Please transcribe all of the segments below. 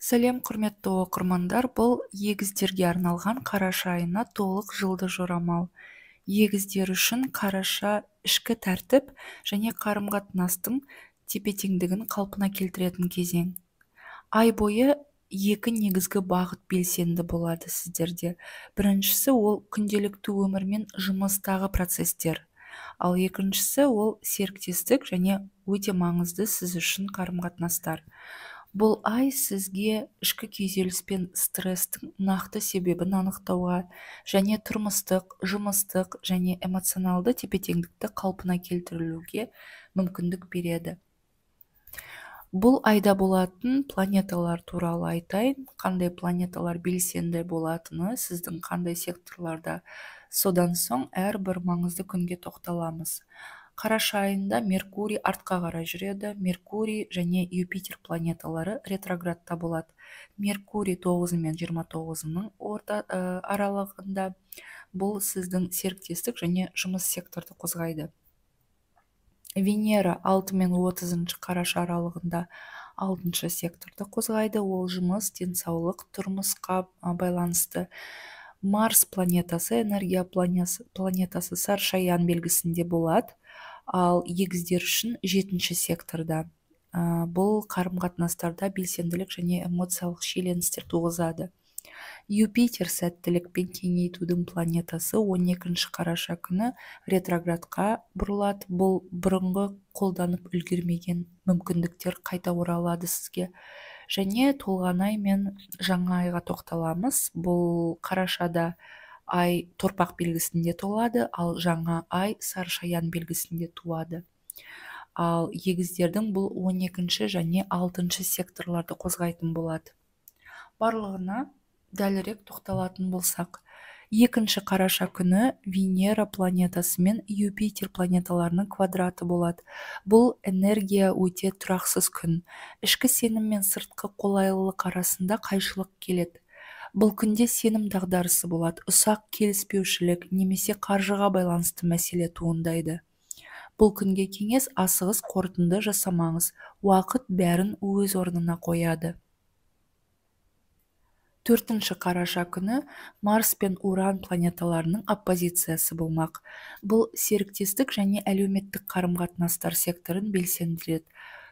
Сәлем құрметті оқырмандар, бұл егіздерге арналған қараша айына толық жылды жорамал. Егіздер үшін қараша ішкі тәртіп және қарым-қатынастың тепе-теңдігін қалпына келтіретін кезең. Ай бойы екі негізгі бағыт белсенді болады сіздерде. Біріншісі ол күнделікті өмір мен жұмыстағы процестер. Ал екіншісі ол серіктестік және өте маңызды сіз үшін қарым-қатынастар. Бұл ай сізге ішкі күйзеліс пен стресстің нақты себебін анықтауға және тұрмыстық, жұмыстық және эмоционалды тепе-теңдікті қалпына келтірілуге мүмкіндік береді. Бұл айда болатын планеталар туралы айтайын. Қандай планеталар белсенді болатыны, сіздің қандай секторларда. Содан соң әрбір маңызды күнге тоқталамыз. Қараша айында Меркурий артқа қарай жүреді. Меркурий және Юпитер планеталары ретроградта болады. Меркурий 9 мен 29-ның аралығында. Бұл сіздің серіктестік және жұмыс секторды қозғайды. Венера 6 мен 30 қараша аралығында 6 секторды қозғайды. Ол жұмыс, денсаулық, тұрмысқа байланысты. Марс планетасы, энергия планетасы саршаян белгісінде болады. Ал егіздер үшін 7 секторда. Бұл қарым-қатынастарда белсенділік және эмоциялық шиеленістер туғызады. Юпитер сәттілік пен кеңейтудің планетасы 12 қараша күні ретроградқа бұрылады. Бұл бұрынғы қолданып үлгермеген мүмкіндіктер қайта оралады сізге. Және толған ай мен жаңа айға тоқталамыз. Бұл қарашада ай торпақ белгісінде толады, ал жаңа ай саршаян белгісінде туады. Ал егіздердің бұл 12 және 6 секторларды қозғайтын болады. Барлығына дәлірек тоқталатын болсақ, 2 қараша күні Венера планетасы мен Юпитер планеталарының квадраты болады. Бұл энергия өте тұрақсыз күн. Ішкі сенім мен сыртқы қолайлылық арасында қайшылық келеді. Бұл күнде сенім дағдарысы болады. Ұсақ келіспеушілік немесе қаржыға байланысты мәселе туындайды. Бұл күнге кеңес асығыс қорытынды жасамаңыз. Уақыт бәрін өз орнына қояды. 4 қараша күні Марс пен Уран планеталарының оппозициясы болмақ. Бұл серіктестік және әлеуметтік қарым-қатынастар секторын белсендіреді.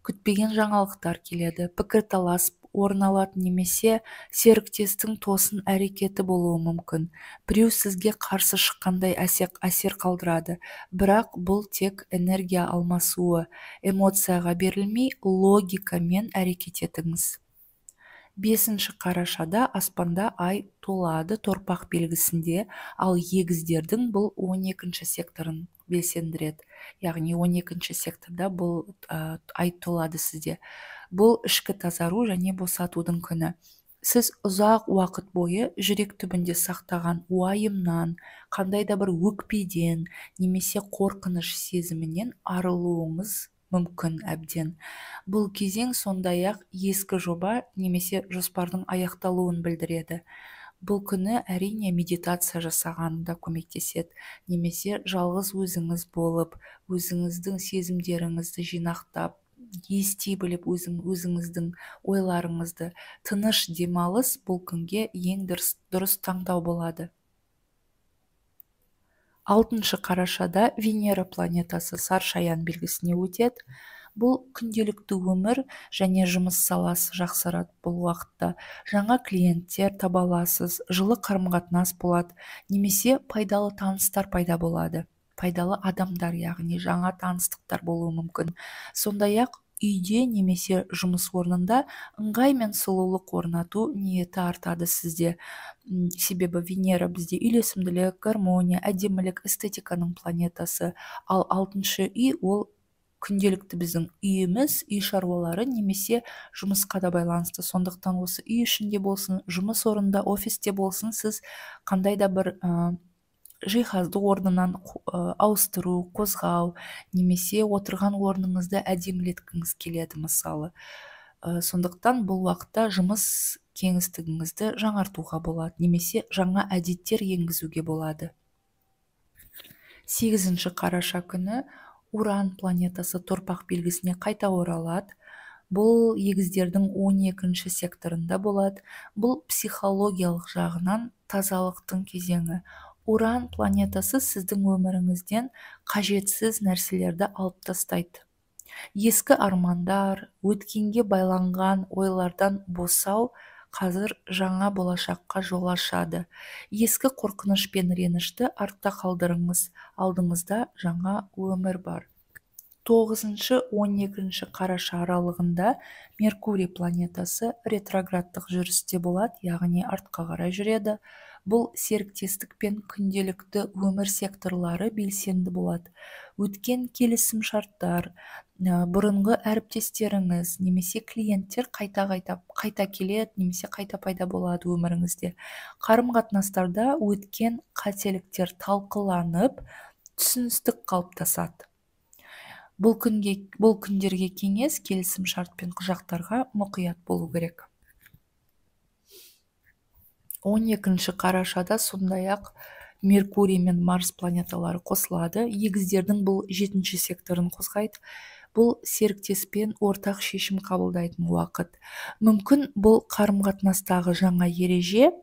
Күтпеген жаңалықтар келеді, пікірталас орын алады немесе серіктестің тосын әрекеті болуы мүмкін. Біреу сізге қарсы шыққандай әсер қалдырады, бірақ бұл тек энергия алмасуы. Эмоцияға берілмей, логикамен әрекет етіңіз. 5 қарашада аспанда ай толады торпақ белгісінде, ал егіздердің бұл 12 секторын белсендіреді. Яғни 12 секторда бұл ай толады сізде. Бұл ішкі тазару және босатудың күні. Сіз ұзақ уақыт бойы жүрек түбінде сақтаған уайымнан, қандай да бір өкпеден немесе қорқыныш сезімінен арылуыңыз мүмкін әбден. Бұл кезең сондай-ақ ескі жоба немесе жоспардың аяқталуын білдіреді. Бұл күні әрине медитация жасағанда көмектеседі, немесе жалғыз өзіңіз болып, өзіңіздің сезімдеріңізді жинақтап, ести біліп өзіңіздің ойларыңызды тыныш демалыс бұл күнге ең дұрыс таңдау болады. 6 қарашада Венера планетасы саршаян белгісіне өтеді. Бұл күнделікті өмір және жұмыс саласы жақсарады. Бұл уақытта жаңа клиенттер таба аласыз, жылы қарым-қатынас болады, немесе пайдалы таныстар пайда болады. Пайдалы адамдар, яғни жаңа таныстықтар болуы мүмкін. Сондай-ақ үйде немесе жұмыс орнында ыңғай мен сұлулық орнату ниеті артады сізде. Себебі Венера бізде үйлесімділік, гармония, әдемілік, эстетиканың планетасы, ал 6 үй ол күнделікті біздің үйіміз, үй шаруалары немесе жұмысқа да байланысты. Сондықтан осы үй ішінде болсын, жұмыс орнында, офисте болсын, сіз қандай да бір жиһазды орнынан ауыстыру, қозғау, немесе отырған орныңызды әдемілеткіңіз келеді мысалы. Сондықтан бұл уақытта жұмыс кеңістігіңізді жаңартуға болады, немесе жаңа әдеттер енгізуге болады. 8 қараша күні Уран планетасы торпақ белгісіне қайта оралады. бұл егіздердің 12-ші секторында болады. Бұл психологиялық жағынан тазалықтың кезеңі. Уран планетасы сіздің өміріңізден қажетсіз нәрселерді алып тастайды. Ескі армандар, өткенге байланған ойлардан босау қазір жаңа болашаққа жол ашады. Ескі қорқыныш пен ренішті артта қалдырыңыз, алдыңызда жаңа өмір бар. 9-12 қараша аралығында Меркурий планетасы ретроградтық жүрісте болады, яғни артқа қарай жүреді. Бұл серіктестік пен күнделікті өмір секторлары белсенді болады. Өткен келісім шарттар, бұрынғы әріптестеріңіз немесе клиенттер қайта келеді немесе қайта пайда болады өміріңізде. Қарым-қатынастарда өткен қателіктер талқыланып, түсіністік қалыптасады. Бұл күндерге кеңес, келісім шарт пен құжаттарға мұқият болу керек. 12-ші қарашада сондай-ақ Меркурий мен Марс планеталары қосылады. Егіздердің бұл 7-ші секторын қозғайды. Бұл серіктеспен ортақ шешім қабылдайтын уақыт. Мүмкін бұл қарым-қатынастағы жаңа ереже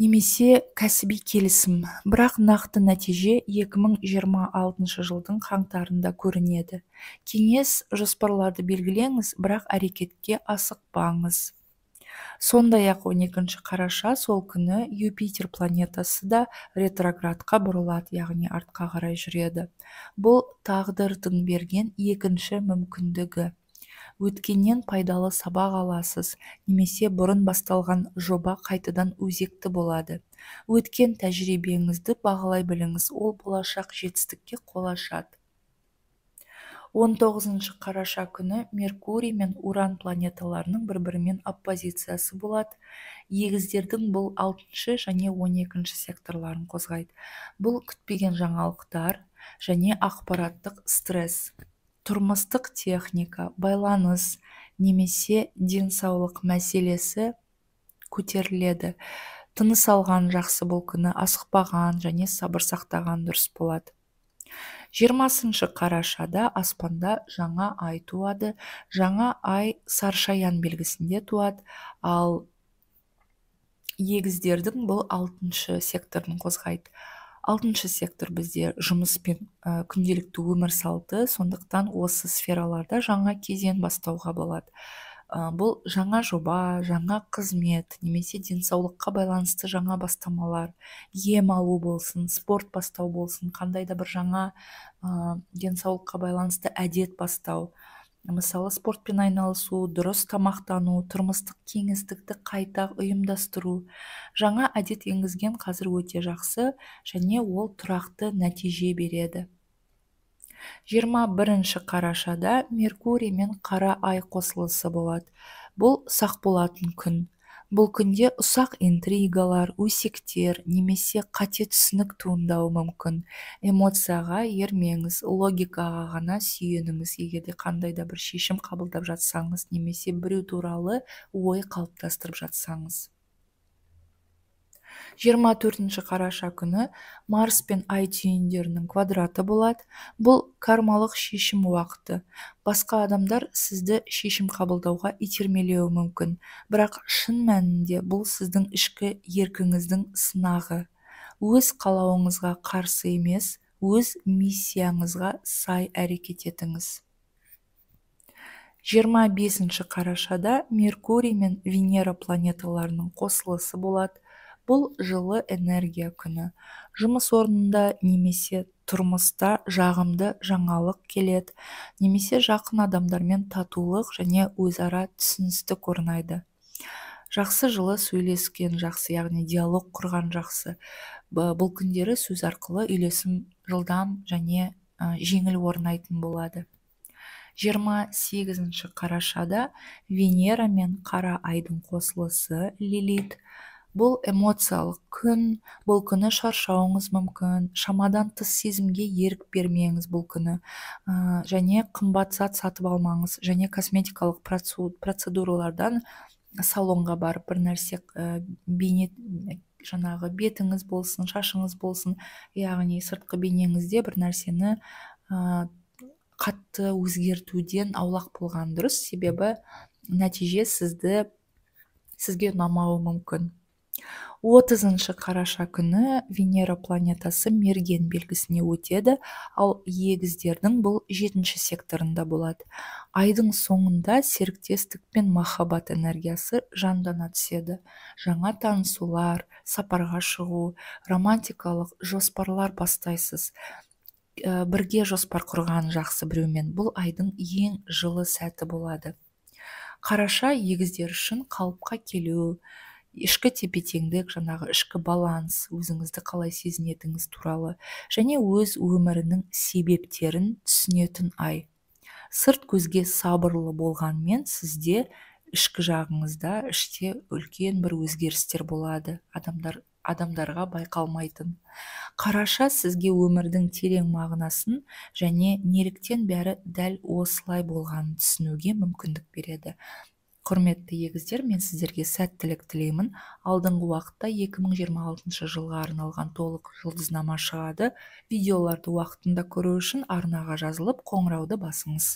немесе кәсіби келісім, бірақ нақты нәтиже 2026 жылдың қаңтарында көрінеді. Кеңес, жоспарларды белгілеңіз, бірақ әрекетке асықпаңыз. Сондай-ақ 12-ші қараша сол күні Юпитер планетасы да ретроградқа бұрылады, яғни артқа қарай жүреді. Бұл тағдырдың берген екінші мүмкіндігі. Өткеннен пайдалы сабақ аласыз, немесе бұрын басталған жоба қайтадан өзекті болады. Өткен тәжірибеңізді бағалай біліңіз, ол болашақ жетістікке қол ашады. 19-ші қараша күні Меркурий мен Уран планеталарының бір-бірімен оппозициясы болады. Егіздердің бұл 6-шы және 12-ші секторларын қозғайды. Бұл күтпеген жаңалықтар және ақпараттық стресс. Тұрмыстық техника, байланыс немесе денсаулық мәселесі көтеріледі. Тыныс алған жақсы бұл күні, асықпаған және сабыр сақтаған дұрыс болады. 20-ші қарашада аспанда жаңа ай туады. Жаңа ай саршаян белгісінде туады, ал егіздердің бұл 6-шы секторын қозғайды. 6-шы сектор бізде жұмыс пен күнделікті өмір салты, сондықтан осы сфераларда жаңа кезең бастауға болады. Бұл жаңа жоба, жаңа қызмет, немесе денсаулыққа байланысты жаңа бастамалар, ем алу болсын, спорт бастау болсын, қандай да бір жаңа денсаулыққа байланысты әдет бастау. Мысалы, спортпен айналысу, дұрыс тамақтану, тұрмыстық кеңістікті қайта ұйымдастыру. Жаңа әдет енгізген қазір өте жақсы, және ол тұрақты нәтиже береді. 21-ші қарашада Меркурий мен қара ай қосылысы болады. Бұл сақ болатын күн. Бұл күнде ұсақ интригалар, өсектер немесе қате түсінік туындауы мүмкін. Эмоцияға ермеңіз, логикаға ғана сүйеніңіз, егерде қандай да бір шешім қабылдап жатсаңыз, немесе біреу туралы ой қалыптастырып жатсаңыз. 24-ші қараша күні Марс пен Ай түйіндерінің квадраты болады. Бұл кармалық шешім уақыты. Басқа адамдар сізді шешім қабылдауға итермелеуі мүмкін, бірақ шын мәнінде бұл сіздің ішкі еркіңіздің сынағы. Өз қалауыңызға қарсы емес, өз миссияңызға сай әрекет етіңіз. 25-ші қарашада Меркурий мен Венера планеталарының қосылысы болады. Бұл жылы энергия күні. Жұмыс орнында немесе тұрмыста жағымды жаңалық келеді, немесе жақын адамдармен татулық және өзара түсіністік орнайды. Жақсы жылы сөйлескен жақсы, яғни диалог құрған жақсы. Бұл күндері сөз арқылы үйлесім жылдам және жеңіл орнайтын болады. 28-ші қарашада Венера мен қара айдың қосылысы Лилит. Бұл эмоциялық күн, бұл күні шаршауыңыз мүмкін, шамадан тыс сезімге ерік бермеңіз бұл күні, және қымбат зат сатып алмаңыз, және косметикалық процедуралардан салонға барып бір нәрсе жаңағы бетіңіз болсын, шашыңыз болсын, яғни сыртқы бейнеңізде бір нәрсені қатты өзгертуден аулақ болған дұрыс, себебі нәтиже сізге ұнамауы мүмкін. 30 қараша күні Венера планетасы мерген белгісіне өтеді, ал егіздердің бұл 7-ші секторында болады. Айдың соңында серіктестік пен махаббат энергиясы жандана түседі. Жаңа танысулар, сапарға шығу, романтикалық жоспарлар бастайсыз. Бірге жоспар құрған жақсы біреумен бұл айдың ең жылы сәті болады. Қараша егіздер үшін қалыпқа келу, ішкі тепе-теңдік, жаңағы ішкі баланс, өзіңізді қалай сезінетіңіз туралы және өз өмірінің себептерін түсінетін ай. Сырт көзге сабырлы болғанмен сізде ішкі жағыңызда іште үлкен бір өзгерістер болады, адамдарға байқалмайтын. Қараша сізге өмірдің терең мағынасын және неліктен бәрі дәл осылай болғанын түсінуге мүмкіндік береді. Құрметті егіздер, мен сіздерге сәттілік тілеймін. Алдыңғы уақытта 2026 жылға арналған толық жұлдызнама шығады. Видеоларды уақытында көру үшін арнаға жазылып, қоңырауды басыңыз.